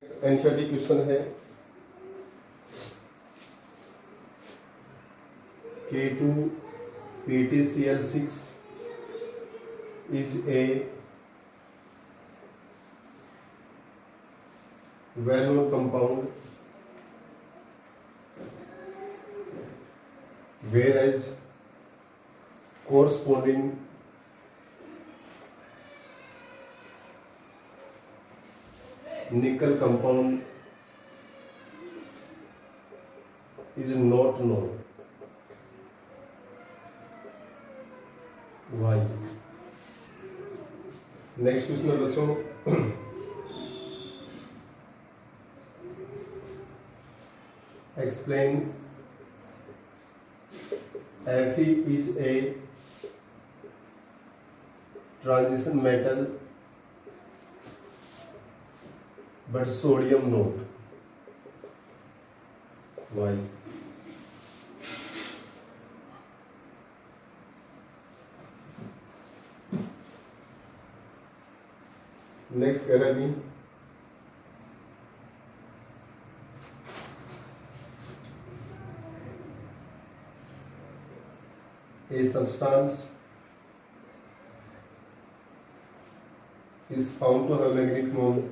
NCERT question है K2 PTCl6 is a well-known compound, whereas corresponding nickel compound is not known. Why? Next question है बच्चों, explain Fe is a transition metal but sodium not. Why? Next कह रहा है a substance is found to have magnetic moment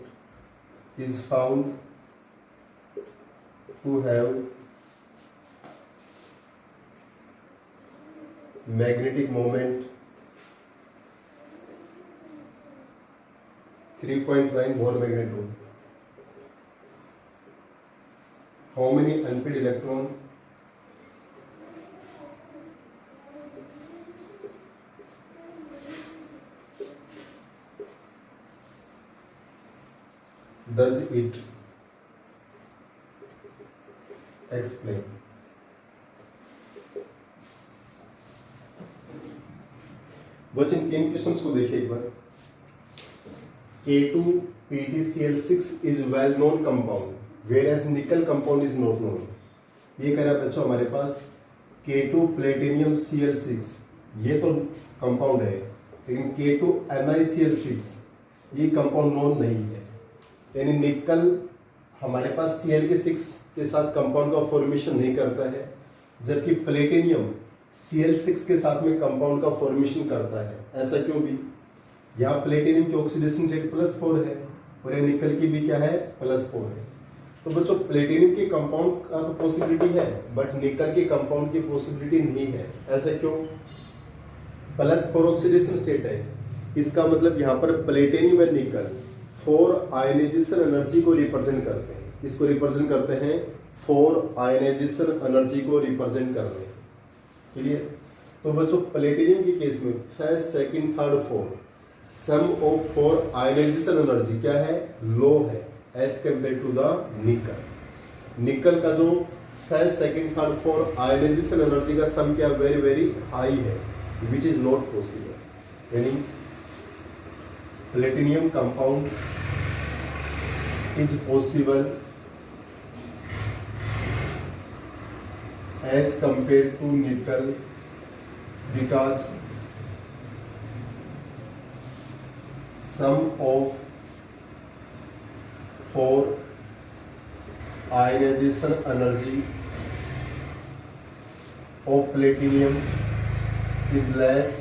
is found to have magnetic moment 3.9 Bohr magnitude. How many unpaired electron does it explain? बच्चों तीन questions को देखिए एक बार। K2 PTCl6 is well known compound, whereas nickel compound is not known. ये कह रहा है बच्चों हमारे पास K2 प्लेटिनियम Cl6 ये तो कंपाउंड है, लेकिन K2 NiCl6 ये कंपाउंड नोन नहीं है। यानी निकल हमारे पास Cl6 के साथ कंपाउंड का फॉर्मेशन नहीं करता है, जबकि प्लेटिनियम Cl6 के साथ में कंपाउंड का फॉर्मेशन करता है। ऐसा क्यों भी? यहाँ प्लेटिनियम की ऑक्सीडेशन रेट +4 है और ये निकल की भी क्या है +4 है। तो बच्चों प्लेटिनियम के कंपाउंड का तो पॉसिबिलिटी है, बट निकल के कंपाउंड की पॉसिबिलिटी नहीं है। ऐसा क्यों? +4 ऑक्सीडेशन स्टेट है, इसका मतलब यहाँ पर प्लेटिनियम और निकल 4 आयनाइजेशन एनर्जी को रिप्रेजेंट करते हैं। किसको रिप्रेजेंट करते हैं? 4 आयनाइजेशन एनर्जी को रिप्रेजेंट कर रहे हैं। क्लियर? तो बच्चों प्लेटिनियम के केस में first second third fourth sum of 4 ionisation energy क्या है? लो है एज कंपेयर टू द निकल। निकल का जो first second third fourth ionisation energy का सम क्या वेरी वेरी हाई है, विच इज नॉट पॉसिबल। यानी platinum compound is possible as compare to nickel because sum of 4 ionization energy of platinum is less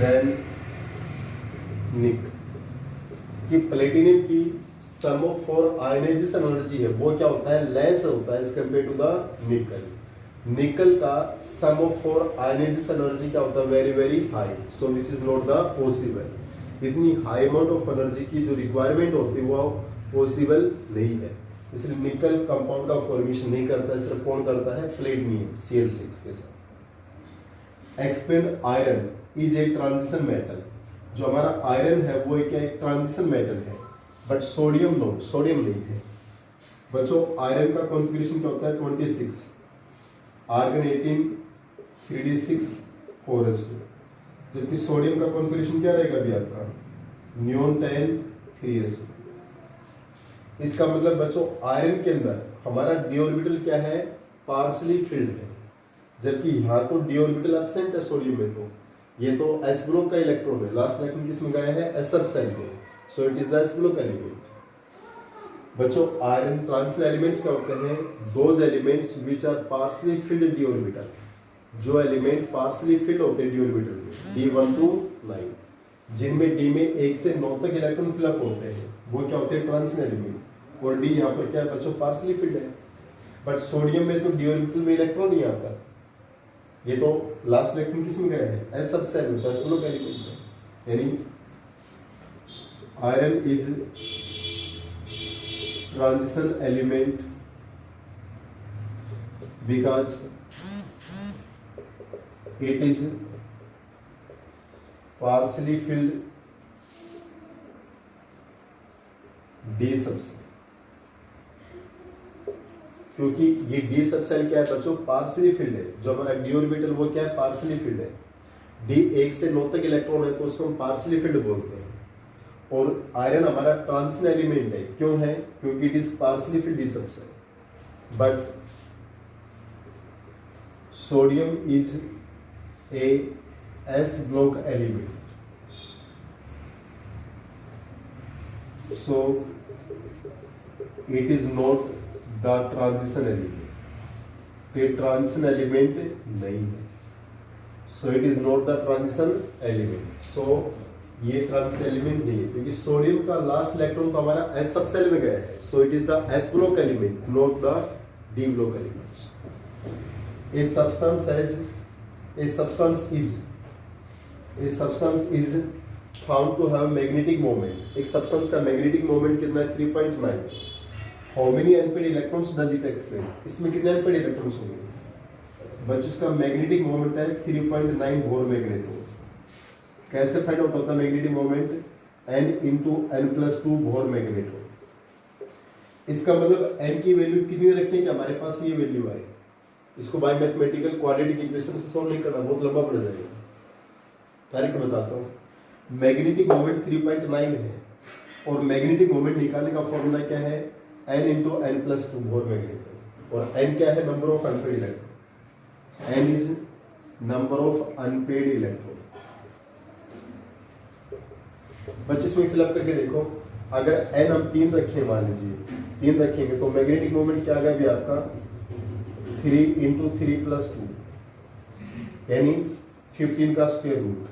than nickel। कि platinum की सम of 4 ionisation energy है वो क्या होता है? लेस होता है एज कंपेयर टू द निकल। निकल का सम ऑफ 4 आयनाइजेशन एनर्जी क्या होता है? Very very high, so which is not the possible. इतनी हाई अमाउंट ऑफ एनर्जी की जो रिक्वायरमेंट होती है वो पॉसिबल नहीं है, इसलिए निकल कंपाउंड का फॉर्मेशन नहीं करता है। सिर्फ कौन करता है? प्लेटिनियम Cl6 के साथ। Expand iron is a transition metal. जो हमारा आयरन है वो क्या एक ट्रांजिशन मेटल है, बट सोडियम नोट, सोडियम नहीं है। बच्चों आयरन का कॉन्फ़िगरेशन क्या होता है? 26, आर्गन 18, 3d6 4s2, जबकि सोडियम का कॉन्फ़िगरेशन क्या रहेगा अभी आपका? Neon 10 3s2। इसका मतलब बच्चों आयरन के अंदर हमारा डी ऑर्बिटल क्या है? पार्शली फिल्ड है, जबकि यहाँ तो डी ऑर्बिटल एब्सेंट है सोडियम में। तो ये तो एस ब्लॉक का इलेक्ट्रॉन है, लास्ट इलेक्ट्रॉन किसमें गया है? एस सब साइड में, so it is the S block element. बच्चों आयरन ट्रांजिशन एलिमेंट्स क्या होते हैं? Those elements which are partially filled D orbital, जो एलिमेंट पार्सली फिल्ड होते हैं डी ऑर्बिटल में, D1 to 9, जिनमें डी में 1 से 9 तक इलेक्ट्रॉन फिलअप होते हैं, वो क्या होते हैं? Transition element. और डी यहाँ पर क्या है बच्चों? पार्सली फिल्ड है। बट सोडियम में तो डी ऑर्बिटल में इलेक्ट्रॉन नहीं आता, ये तो लास्ट इलेक्ट्रॉन किस में गया है? एस सब सेल में, दस लोग एलिमेंट में। यानी iron is transition element because it is partially filled D subshell, क्योंकि ये D सबसेल क्या है बच्चों? पार्सली फिल्ड है। जो हमारा डी ऑर्बिटल वो क्या है? पार्सली फिल्ड है। डी 1 से 9 तक इलेक्ट्रॉन है तो उसको हम पार्सली फिल्ड बोलते हैं। और आयरन हमारा ट्रांजिशन एलिमेंट है, क्यों है? क्योंकि it is partially filled D subshell. But sodium is a S block element, so it is not the transition element, ये ट्रांजिशन एलिमेंट नहीं है, so it is not the transition element, so ये transition element नहीं है, क्योंकि sodium का last electron तो हमारा S सब सेल में गया है, so it is the S block element, not the D block element. A substance is found to have magnetic moment. एक substance का magnetic moment कितना है? 3.9. How many unpaired electrons does it explain? इसमें कितने unpaired electrons होंगे? बच्चों इसका magnetic moment है 3.9 बोर मैग्नेटो। कैसे फाइंड आउट होता है magnetic moment? n into n+2 bore magneto. इसका मतलब n की वैल्यू कितनी रखें कि हमारे पास ये वैल्यू आए? इसको बाय मैथमेटिकल क्वाड्रेटिक इक्वेशन से सॉल्व नहीं करना, बहुत लंबा पड़ जाएगा। डायरेक्ट बताता हूँ। मैग्नेटिक मोमेंट 3.9 है और मैग्नेटिक मोमेंट निकालने का फॉर्मूला क्या है? n into n+2 bore magneto. और n क्या है? Number of unpaired electron. n is number of unpaired electron. बच्चे इसमें फिलअप करके देखो, अगर n हम 3 रखें, मान लीजिए 3 रखेंगे तो मैग्नेटिक मोमेंट क्या आ गया अभी आपका? 3 इंटू 3+2 यानी 15 का स्क्वायर रूट।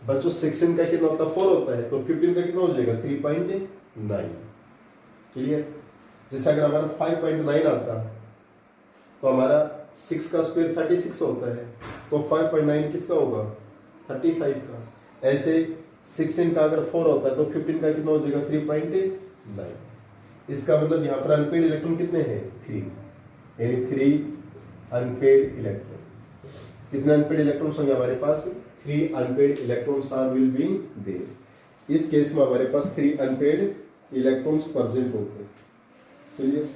बच्चों 16 का कितना होता है? 4 होता है, तो 15 का कितना हो जाएगा? 3.9। क्लियर? जैसे अगर हमारा 5.9 आता तो हमारा 6 का स्क्वायर 36 होता है, तो 5.9 किसका होगा? 35 का। ऐसे 16 का अगर 4 होता है तो 15 का कितना हो जाएगा? 3.9। इसका मतलब यहाँ पर अनपेड इलेक्ट्रॉन कितने हैं? 3, यानी 3 अनपेड इलेक्ट्रॉन। कितने अनपेड इलेक्ट्रॉन्स होंगे हमारे पास? 3 unpaired electrons are will be there. इस केस में हमारे पास 3 अनपेड इलेक्ट्रॉन्स प्रेजेंट होते हैं। चलिए,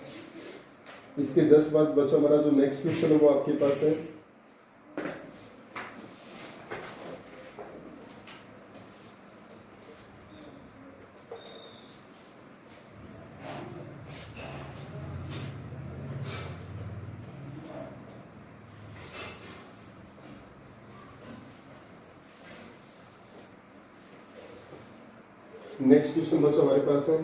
इसके जस्ट बाद बच्चों हमारा जो नेक्स्ट क्वेश्चन है वो आपके पास है। नेक्स्ट क्वेश्चन बच्चों हमारे पास है,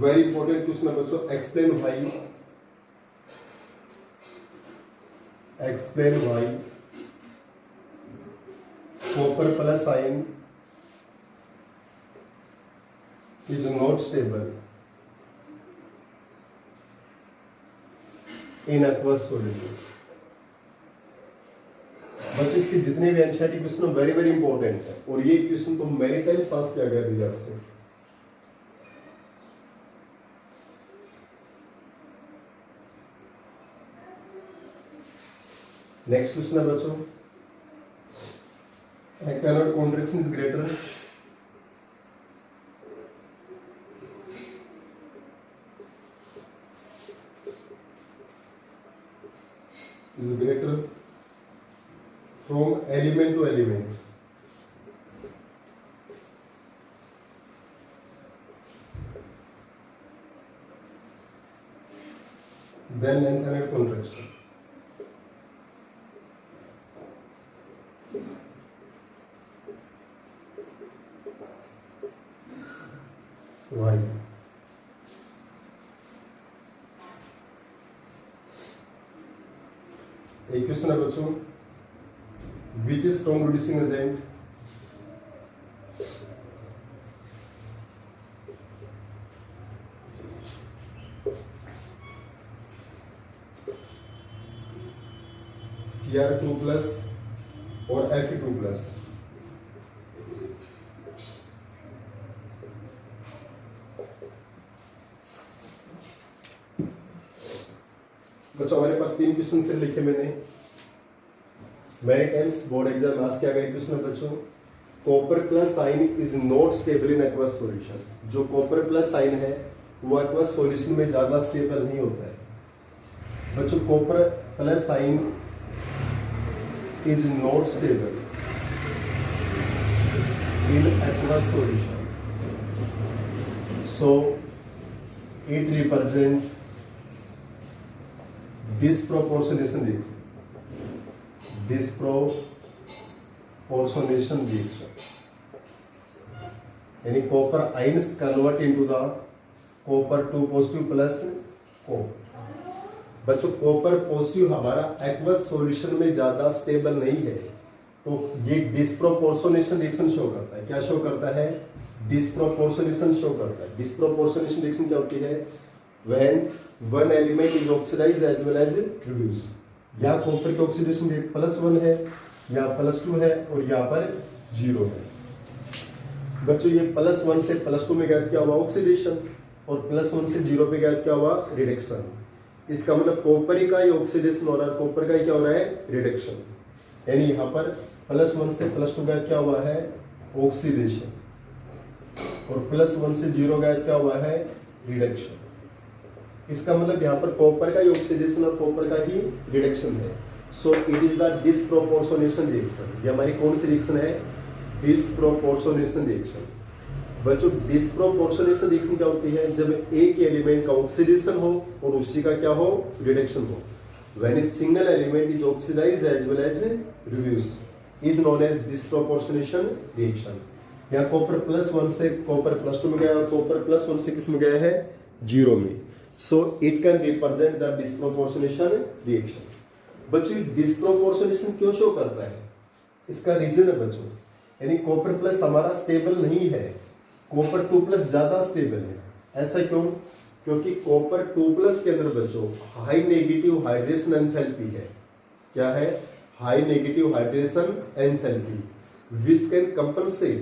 वेरी इंपॉर्टेंट क्वेश्चन है बच्चों। Explain why copper plus ion is not stable in aqueous solution. बच्चों इसके जितने भी NCERT question very very important है, और ये क्वेश्चन तो मेनी टाइम्स आस्क किया गया भैया आपसे। नेक्स्ट क्वेश्चन है बच्चों, actinoid contraction is greater from element to element. Then lengthened contraction. Why. एक क्वेश्चन है बच्चों, which is strong reducing agent? Cr2 plus और Fe2 प्लस। बच्चों हमारे पास 3 क्वेश्चन फिर लिखे मैंने। मेरी टाइम्स बोर्ड एग्जाम आज क्या गए क्वेश्चन है बच्चों, copper plus ion is not stable in aqueous solution. जो कॉपर प्लस आयन है वो एक्वस सॉल्यूशन में ज्यादा स्टेबल नहीं होता है। बच्चों copper plus ion is not stable in aqueous solution, so it represent disproportionation reaction। disproportionation reaction यानी copper ions convert into the copper 2 positive plus O। बच्चों copper पॉजिटिव हमारा एक्वस सॉल्यूशन में ज्यादा स्टेबल नहीं है, तो ये डिस्प्रोपोर्शनेशन रिएक्शन शो करता है। क्या शो करता है? डिस्प्रोपोर्शनेशन शो करता है। डिस्प्रोपोर्शनेशन रिएक्शन क्या होती है? when one element is oxidized as well as reduced। या कॉपर की ऑक्सीडेशन रेट +1 है या +2 है और यहाँ पर 0 है। बच्चों ये +1 से +2 में गया क्या हुआ? ऑक्सीडेशन। और +1 से 0 पे गया क्या हुआ? रिडक्शन। इसका मतलब कॉपर ही का ही ऑक्सीडेशन हो रहा है, कॉपर का ही क्या हो रहा है? रिडक्शन। यानी यहाँ पर +1 से +2 गया क्या हुआ है? ऑक्सीडेशन। और +1 से 0 गया क्या हुआ है? रिडक्शन। इसका मतलब यहाँ पर कॉपर का ही ऑक्सीडेशन और कॉपर का ही रिडक्शन है। So it is the disproportionation reaction. ये हमारी कौन सी रिएक्शन है? Disproportionation reaction. बच्चों डिस्प्रोपोर्शनेशन रिएक्शन क्या होती है? जब एक एलिमेंट का ऑक्सीडेशन हो और उसी का क्या हो? रिडक्शन हो। When a single element is oxidised as well as reduced is known as disproportionation reaction. यहाँ कॉपर +1 से कॉपर +2 में गया और कॉपर +1 से किस में गया है? 0 में। So it can represent the disproportionation reaction। बच्चों डिस्प्रोपोर्शनेशन क्यों शो करता है? इसका रीजन है बच्चों, यानी कॉपर प्लस हमारा स्टेबल नहीं है, कॉपर 2 प्लस ज्यादा स्टेबल है। ऐसा क्यों? क्योंकि कॉपर 2 प्लस के अंदर बच्चों हाई नेगेटिव हाइड्रेशन एंथैल्पी है। क्या है? High negative hydration enthalpy which can compensate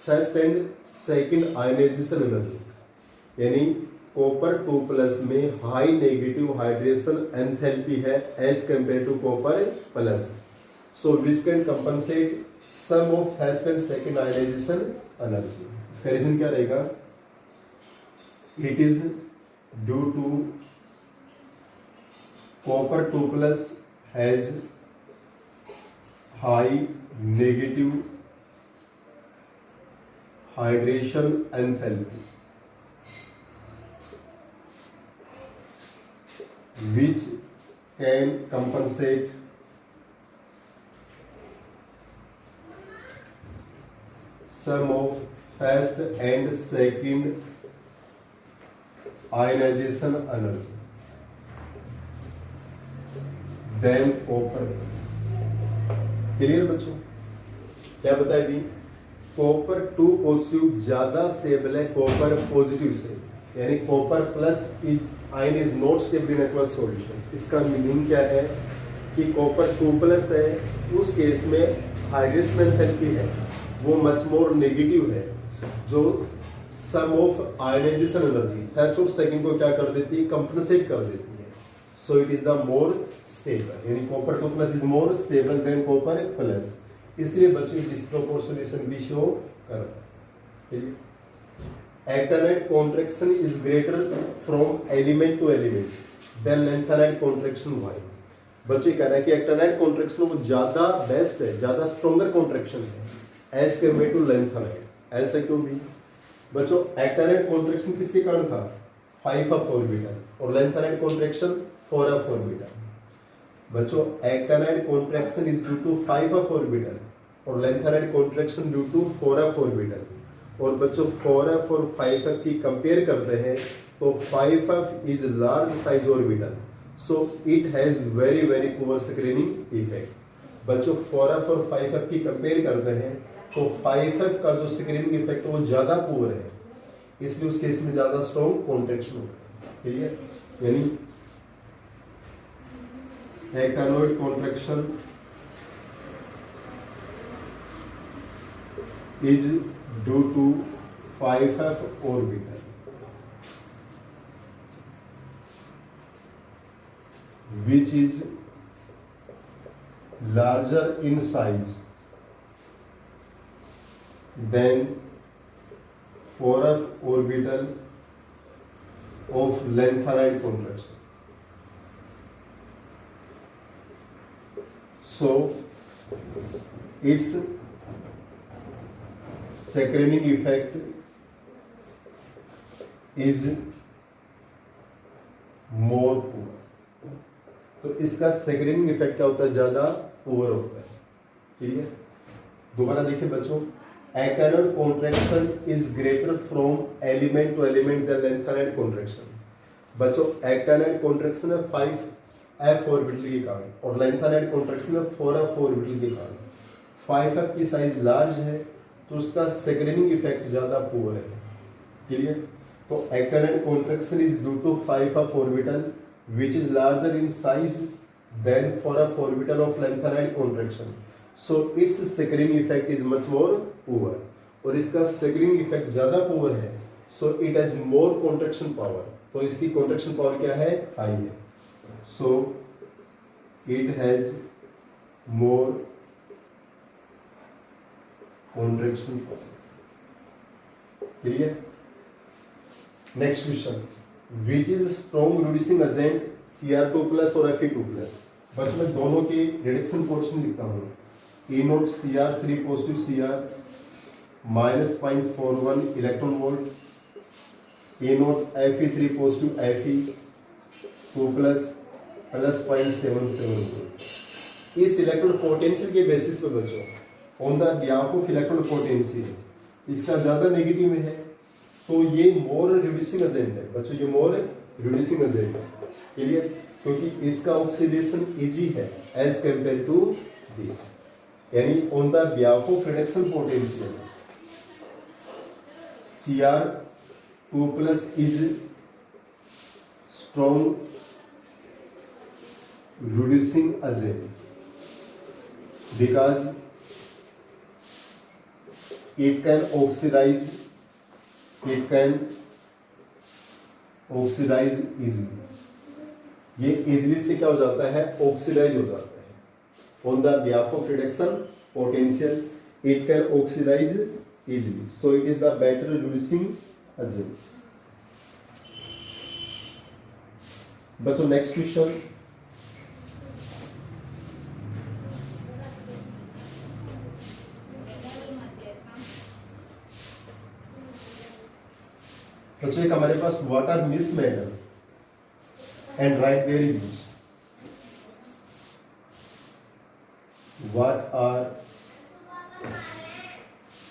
first and second ionisation energy. यानी कॉपर 2 प्लस में हाई नेगेटिव हाइड्रेशन एंथैल्पी है as compare to copper plus, so which can compensate sum of first and second ionisation energy. इसका reason क्या रहेगा? It is due to copper 2 plus has high negative hydration enthalpy which can compensate sum of first and second ionization energy than copper। Clear बच्चों? क्या बताया अभी? Copper 2 positive ज्यादा stable है copper positive से, यानी copper plus is ion is not stable in aqueous solution. इसका meaning क्या है कि कॉपर 2 प्लस है, उस केस में हाइड्रेशन एंथैल्पी है वो मच मोर नेगेटिव है, जो sum of ionization energy first और सेकंड को क्या कर देती है? कंपनसेट कर देती है। So it is the more stable, यानी copper 2 plus is more stable than copper plus. इसलिए बच्चों डिस्प्रोपोर्शनेशन भी शो करता है। Actinide contraction is greater from element to element than lanthanide contraction। why? बच्चे कह रहे हैं कि एक्टिनाइड कॉन्ट्रैक्शन वो ज्यादा बेस्ट है, ज्यादा स्ट्रॉन्गर कॉन्ट्रैक्शन है एज कम्पेयर टू लैंथेनाइड। ऐसा क्यों भी? बच्चों एक्टिनाइड कॉन्ट्रैक्शन किसके कारण था? 5 ऑर्बिटल और लैंथेनाइड कॉन्ट्रैक्शन 4 ऑर्बिटल। बच्चों actinide contraction is due to 5 orbital और lanthanide contraction due to 4 orbital. और बच्चों 4f और 5f की कंपेयर करते हैं तो 5f is large size orbital, so it has very very poor screening effect. बच्चों 4f और 5f की कंपेयर करते हैं तो 5f का जो स्क्रीनिंग इफेक्ट है वो ज़्यादा पुअर है, इसलिए उस केस में ज़्यादा स्ट्रॉन्ग कॉन्ट्रैक्शन होता है। क्लियर? यानी एक्टानोइड contraction is due to 5f orbital which is larger in size than 4f orbital of lengthened contraction. So its screening effect is more poor. तो इसका स्क्रीनिंग इफेक्ट क्या होता है? ज्यादा पुअर होता है। ठीक है, दोबारा देखिए बच्चों, actinoid contraction is greater from element to element than lanthanide contraction. बच्चों एक्टानोइड कॉन्ट्रैक्शन है 5f ऑर्बिटल के कारण और लेंथेनाइड कॉन्ट्रैक्शन है 4f ऑर्बिटल के कारण। 5f की साइज लार्ज है तो उसका स्क्रीनिंग इफेक्ट ज्यादा पुअर है। क्लियर? तो actinoid contraction is due to 5f orbital which is larger in size than 4f orbital of lanthanide contraction, so its screening effect is much more poor. और इसका screening effect ज्यादा poor है, so it has more contraction power. तो इसकी contraction power क्या है? High है, so it has more contraction. Clear? Next question, which is strong reducing agent Cr2 plus और Fe2 प्लस? बच्चों मैं दोनों के रिडक्शन कोएफिशिएंट लिखता हूँ। E0 Cr3 positive Cr minus 0.41 electron volt, E0 Fe3 positive Fe2 plus plus 0.77 volt. इस electron potential के basis पे बच्चों on the behalf of electron potential इसका ज्यादा नेगेटिव में है, तो ये मोर रिड्यूसिंग एजेंट है। बच्चों ये मोर रिड्यूसिंग एजेंट है। क्लियर? क्योंकि इसका ऑक्सीडेशन इजी है एज कंपेयर टू दिस, यानी on the behalf of reduction potential Cr2 plus is strong reducing agent because it can oxidize easily। ये easily से क्या हो जाता है? ऑक्सीडाइज हो जाता है। on the behalf of reduction potential it can oxidize easily, so it is the better reducing agent। बच्चों नेक्स्ट क्वेश्चन, बच्चों एक हमारे पास what are misch metal and write their use. What are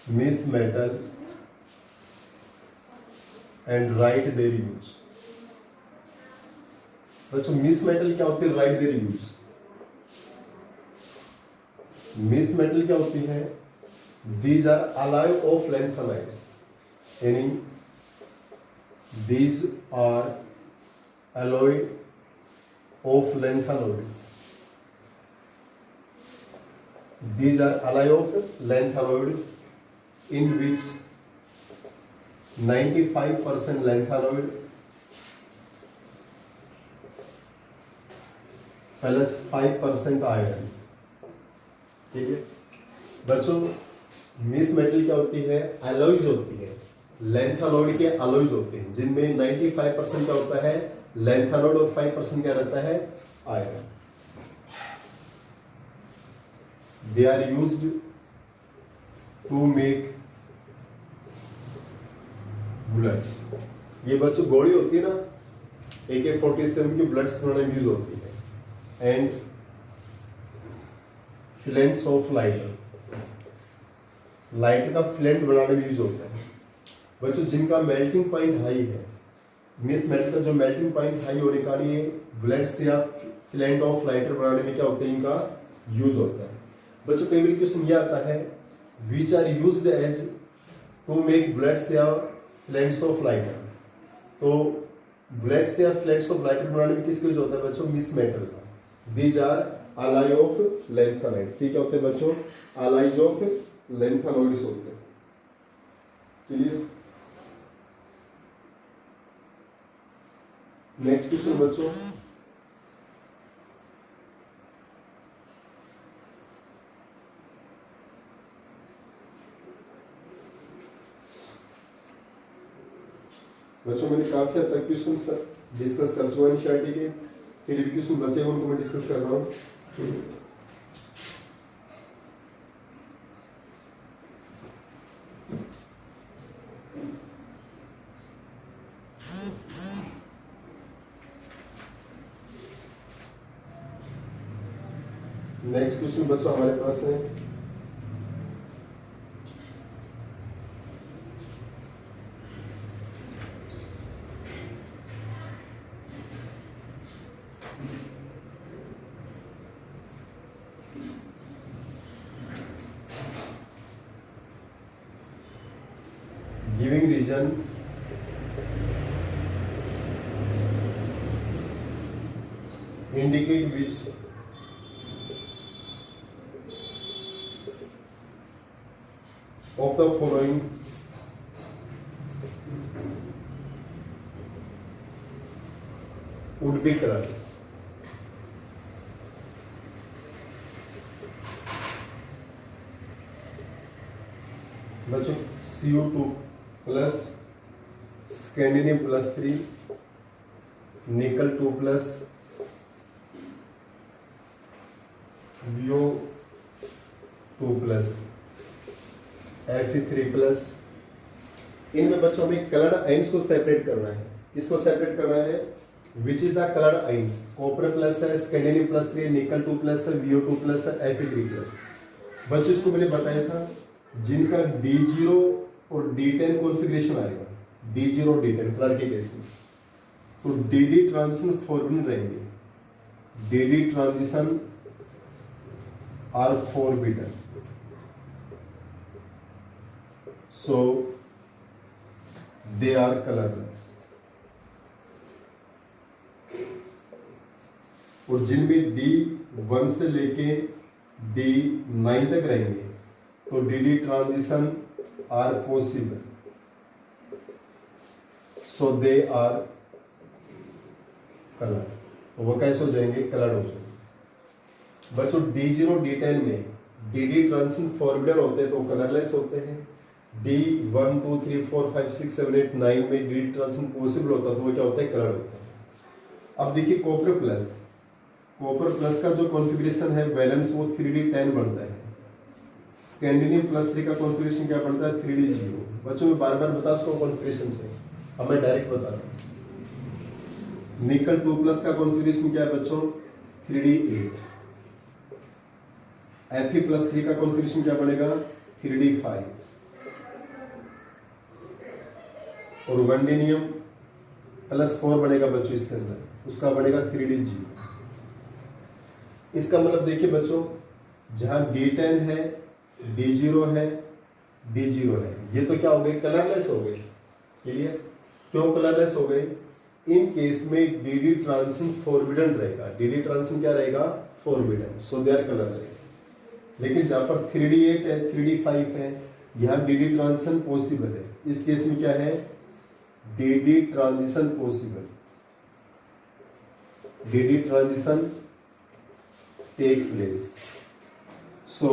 misch metal and write their use. बच्चों misch metal क्या होती है? Write their use. Misch metal क्या होती है? These are alloy of lanthanide, यानी these are alloy of lanthanoids। These are alloy of lanthanoid in which 95% lanthanoid plus 5% iron. ठीक है बच्चों, मिस मेटल क्या होती है? एलॉयज होती है। लैंथेनोइड के एलॉयज होते हैं जिनमें 95% क्या होता है? लैंथेनोइड और 5% क्या रहता है? Iron. They are used to make bullets. ये बच्चों गोली होती है ना, AK-47 की बुलेट्स बनाने में यूज होती है। एंड फ्लेंट्स ऑफ लाइटर, लाइटर का फ्लेंट बनाने में यूज होता है। बच्चों जिनका मेल्टिंग पॉइंट हाई है, मिस मेटल का जो मेल्टिंग पॉइंट हाई होने का ये ब्लेड्स या फिलेंट ऑफ लाइटर बनाने में क्या होता है, इनका यूज होता है। बच्चों कई बार क्वेश्चन ये आता है which are used as to make blades या फिलेंट्स ऑफ लाइटर। तो ब्लेड्स या फिलेंट्स ऑफ लाइटर बनाने में किसका यूज होता है बच्चों, मिस मेटल का। These are alloy of lanthanide। ये क्या होते हैं बच्चों, alloys ऑफ lanthanide होते हैं। क्लियर। नेक्स्ट क्वेश्चन बच्चों, मैंने काफी हद तक क्वेश्चन डिस्कस कर चुका एनसीईआरटी के, फिर भी क्वेश्चन बचे हैं उनको मैं डिस्कस कर रहा हूँ। नेक्स्ट क्वेश्चन बच्चों हमारे पास है giving reason indicate which of the following would be correct। बच्चों CO2 प्लस स्कैंडिनियम प्लस 3 निकल 2 plus VO2 plus Fe3 plus. इनमें बच्चों में कलर्ड आइंस को सेपरेट करना है। किसको सेपरेट करना है, which is the coloured ions. Copper plus है, स्कैंडिनियम प्लस 3, निकल 2 प्लस है, VO2 प्लस है, Fe3 प्लस। बच्चों इसको मैंने बताया था जिनका D0 और D10 कॉन्फ़िगरेशन आएगा, D0 और D10 कलर के केस में, तो DD ट्रांजिशन फॉरबिडन रहेंगे। DD transition are forbidden, so they are colorless। और जिनमें D1 से लेके D9 तक रहेंगे तो DD transition are possible, so they are colour. वो कैसे हो जाएंगे, कलर हो जाएंगे। बच्चों D0 D10 में DD ट्रांजिशन फॉरबिडन होते हैं तो कलरलेस होते हैं। D1 2 3 4 5 6 7 8 9 में DD ट्रांजिशन पॉसिबल होता है तो वो क्या होता है, कलर होता है। अब देखिए कॉपर प्लस का जो कॉन्फ़िगरेशन है वैलेंस वो 3D10 बनता है। स्कैंडिनियम प्लस 3 का कॉन्फ़िगरेशन क्या बनता है, 3D0। बच्चों मैं बार बार बता उसको कॉन्फ़िगरेशन से, अब मैं डायरेक्ट बता रहा हूँ। निकल 2 प्लस का कॉन्फ़िगरेशन क्या है बच्चों, 3D8। Fe प्लस 3 का कॉन्फ़िगरेशन क्या बनेगा, 3D5। और वनडेनियम प्लस 4 बनेगा बच्चों इसके अंदर, उसका बनेगा 3D0। इसका मतलब देखिए बच्चों जहां D10 है, D0 है, D0 है, ये तो क्या हो गए, कलरलेस हो गए। क्लियर। क्यों कलरलेस हो गए, इन केस में DD ट्रांजिशन फॉरबिडन रहेगा। DD ट्रांजिशन क्या रहेगा, forbidden, so they are colourless. लेकिन जहां पर 3D8 है, 3D5 है, यहाँ DD ट्रांजिशन पॉसिबल है। इस केस में क्या है, DD transition possible, DD transition take place, so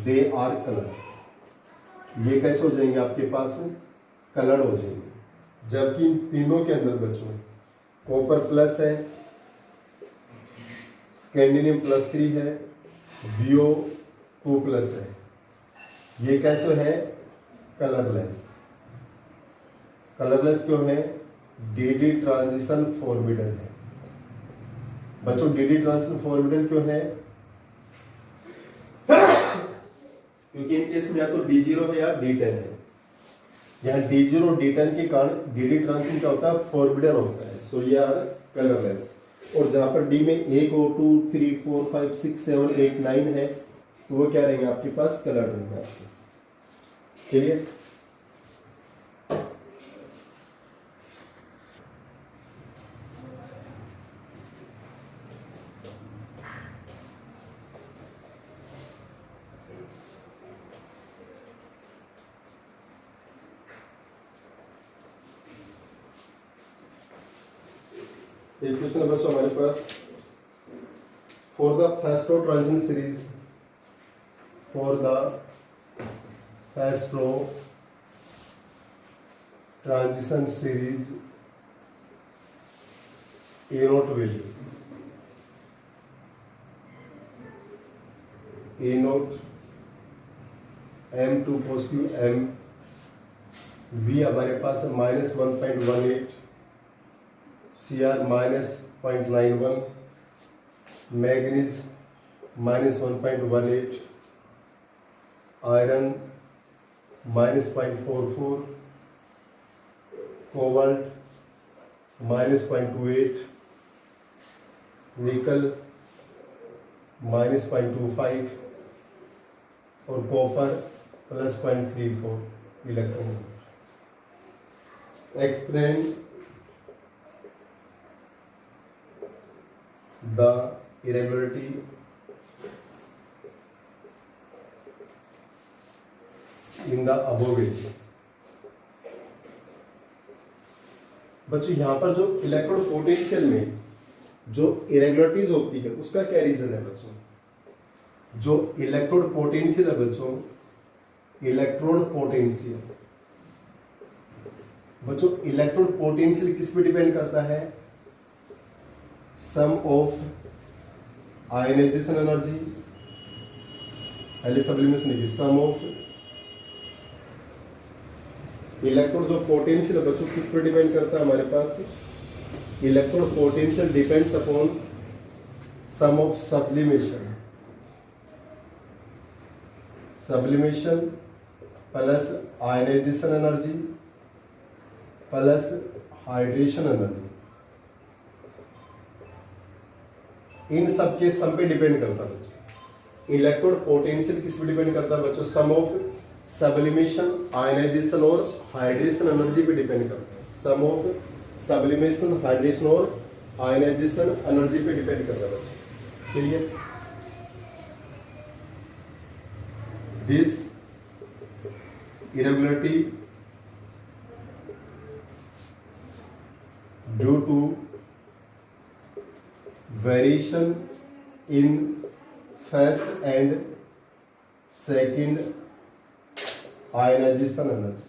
they are colour. ये कैसे हो जाएंगे आपके पास, कलर हो जाएंगे। जबकि इन तीनों के अंदर बच्चों कॉपर प्लस है, स्कैंडिनियम प्लस 3 है, VO2 प्लस है, ये कैसे है, कलरलेस। कलरलेस क्यों है, DD ट्रांजिशन फॉरबिडन है। बच्चों DD ट्रांजिशन फॉरबिडन क्यों है, क्योंकि इन केस में या तो D0 है या D10 है। यहाँ D0 D10 के कारण DD ट्रांजिशन क्या होता है, फॉरबिडन होता है, सो ये आर कलरलेस। और जहाँ पर D में 1 2 3 4 5 6 7 8 9 है, तो वो क्या रहेंगे आपके पास, कलर रहेंगे आपके। क्लियर? एक क्वेश्चन है बच्चों हमारे पास, for the first transition series, for the first transition series E naught value, E naught M2 positive M, V हमारे पास है -1.18, Cr -0.91, मैग्नीज -1.18, आयरन -0.44, कोबाल्ट -0.28, निकल -0.25 और copper +0.34 electron. Explain the irregularity in the above value। बच्चों यहाँ पर जो electrode potential में जो इरेगुलरिटीज होती है उसका क्या रीजन है बच्चों? जो इलेक्ट्रोड पोटेंशियल है बच्चों, इलेक्ट्रोड पोटेंशियल, बच्चों इलेक्ट्रोड पोटेंशियल किस पे डिपेंड करता है? सम ऑफ आयनाइजेशन एनर्जी, पहले सब्लिमेशन लिखिए, सम ऑफ इलेक्ट्रोड जो पोटेंशियल है बच्चों किस पर डिपेंड करता है हमारे पास? Electrode potential depends upon sum of sublimation, sublimation plus ionization energy plus hydration energy, इन सब के सम पे डिपेंड करता है बच्चों। इलेक्ट्रोड पोटेंशियल किस पे डिपेंड करता है बच्चों? सम ऑफ सब्लिमेशन, आयनाइजेशन और हाइड्रेशन एनर्जी पे डिपेंड करता है। सम ऑफ सब्लिमेशन, हाइड्रेशन और आयनाइजेशन एनर्जी पे डिपेंड करता है बच्चों। Clear? This irregularity due to variation in first and second ionization energy।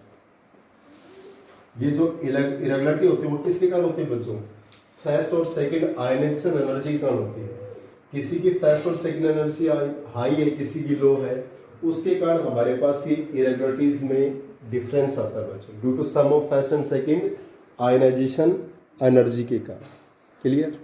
ये जो इरेगुलरिटी होती है वो किसके कारण होती है बच्चों? फर्स्ट और सेकंड आयनाइजेशन एनर्जी के कारण होती है। किसी की फर्स्ट और सेकंड एनर्जी हाई है, किसी की लो है, उसके कारण हमारे पास ये इरेगुलरिटीज में डिफरेंस आता है बच्चों, due to sum of first and second ionisation energy के कारण। क्लियर?